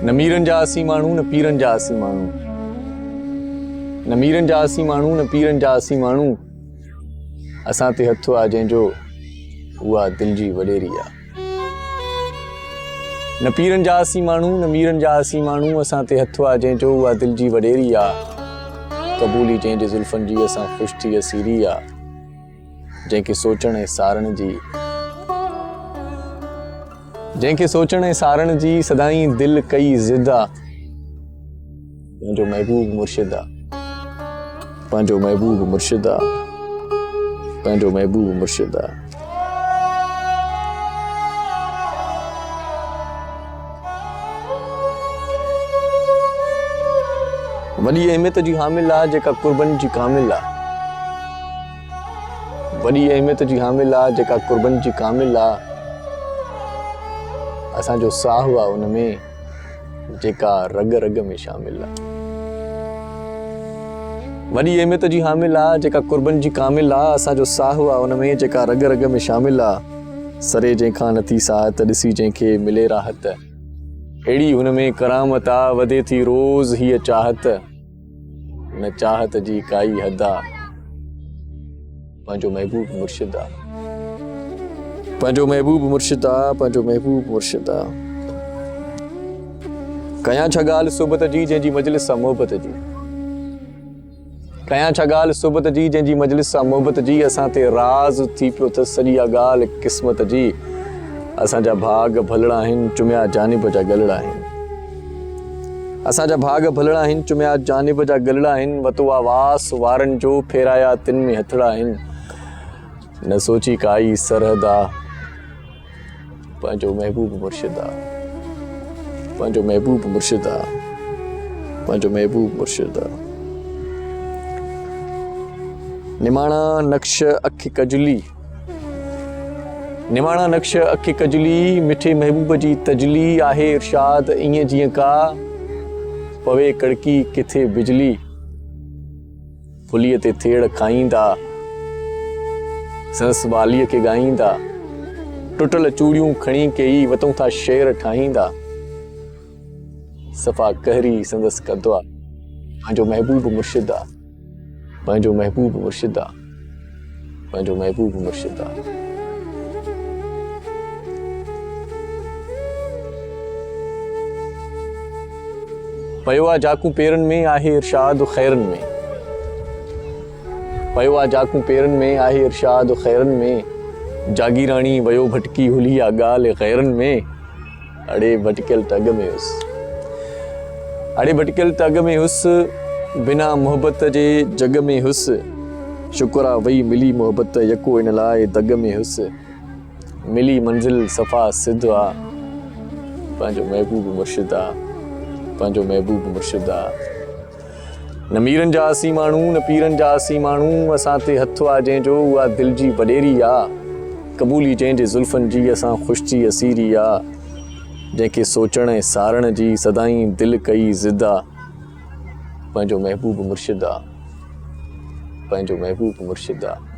न मीरनि जा असीं माण्हू न पीरनि जा असीं माण्हू, न मीरनि जा असीं माण्हू न पीरनि जा असीं माण्हू, असां ते हथु आहे जंहिंजो उहा दिलि जी वॾेरी आहे। न पीरनि जा असीं माण्हू न मीरनि जा असीं माण्हू, असां ते हथु आहे जंहिंजो उहा दिलि जी वॾेरी आहे। क़बूली जंहिंजे ज़ुल्फ़नि जी असां ख़ुशि थी असीरी आहे, जंहिंखे सोचण ऐं सारण जी सदाईं दिलि कई ज़िद आहे। पंहिंजो महबूब मुर्शिद आहे, पंहिंजो महबूब मुर्शिद आहे, पंहिंजो महबूब मुर्शिद आहे। वॾी अहमियत जी हामिल आहे जेका क़ुर्बन जी कामिल आहे, वॾी अहमियत जी हामिल आहे जेका क़ुर्बन जी कामिल आहे। असांजो साहु आहे उन में जेका रग रग में शामिल आहे। वॾी अहमियत जी हामिल आहे जेका क़ुर्बन जी कामिल आहे, असांजो साहु आहे उन में जेका रग रग में शामिल आहे। सरे जंहिंखां नथी साहत ॾिसी जंहिंखे मिले राहत, अहिड़ी हुन में करामत आहे वधे थी रोज़ हीअ चाहत, न चाहत जी काई हद आहे। पंहिंजो महबूब मुर्शिद आहे, पंहिंजो महबूब मुर्शिद आहे, पंहिंजो महबूब मुर्शिद आहे। कयां छा ॻाल्हि सोबत जी जंहिंजी मजलिस सां मोहबत जी, कयां छा ॻाल्हि सोबत जी जंहिंजी मजलिस सां मोहबत जी। असां ते राज़ थी पियो त सॼी ॻाल्हि क़िस्मत जी। असांजा भाग भलड़ा आहिनि चुमिया जानिब जा गलड़ा आहिनि, असांजा भाग भलड़ा आहिनि चुमिया जानिब जा गलड़ा आहिनि। वतो आवास वारनि जो फेराया तिन में हथड़ा आहिनि, न सोची काई सरहद आहे। पंहिंजो महबूब मुर्शिद आहे, पंहिंजो महबूब मुर्शिद आहे, पंहिंजो महबूब मुर्शिद आहे। निमाणा नक्श अखि कजली, निमाणा नक्श अखि कजली, मिठे महबूब जी तजली आहे इरशाद ईअं जीअं का पवे कड़की किथे बिजली। फुलीअ ते थेड़ खाईंदा संस वालीअ खे ॻाईंदा, टुटल चूड़ियूं खणी के ई वतूं था शेर ठाहींदा। सफ़ा कहरी संदसि कदो आहे, पंहिंजो महबूब मुर्शिद आहे, पंहिंजो महबूब मुर्शिद आहे, पंहिंजो महबूब मुर्शिद आहे। पयो आहे जाकू पेरनि में आहे इरशाद ख़ैरनि में, पयो आहे जाकू पेरनि में आहे इरशाद ख़ैरनि में। जागीराणी वयो भटकी हुली आ ॻाल्हि ग़ैरनि में। अड़े भटकियल टग में हुस, अड़े भटकियल टग में हुस, बिना मोहब्बत जे जग में हुस। शुक्र आहे वई मिली मोहब्बत यको इन लाइ दग में हुस। मिली मंज़िल सफ़ा सिध आहे, पंहिंजो महबूब मुर्शिद आहे, पंहिंजो महबूब मुर्शिद आहे। न मीरनि जा असीं माण्हू न पीरनि जा असीं माण्हू, असां ते हथु आहे जंहिंजो उहा दिलि जी वॾेरी आहे। क़बूली जंहिंजे ज़ुल्फ़नि जी असां ख़ुशि थी असीरी आहे, जंहिंखे सोचण ऐं सारण जी सदाईं दिलि कई ज़िद आहे। पंहिंजो महबूब मुर्शिद आहे, पंहिंजो महबूब मुर्शिद आहे।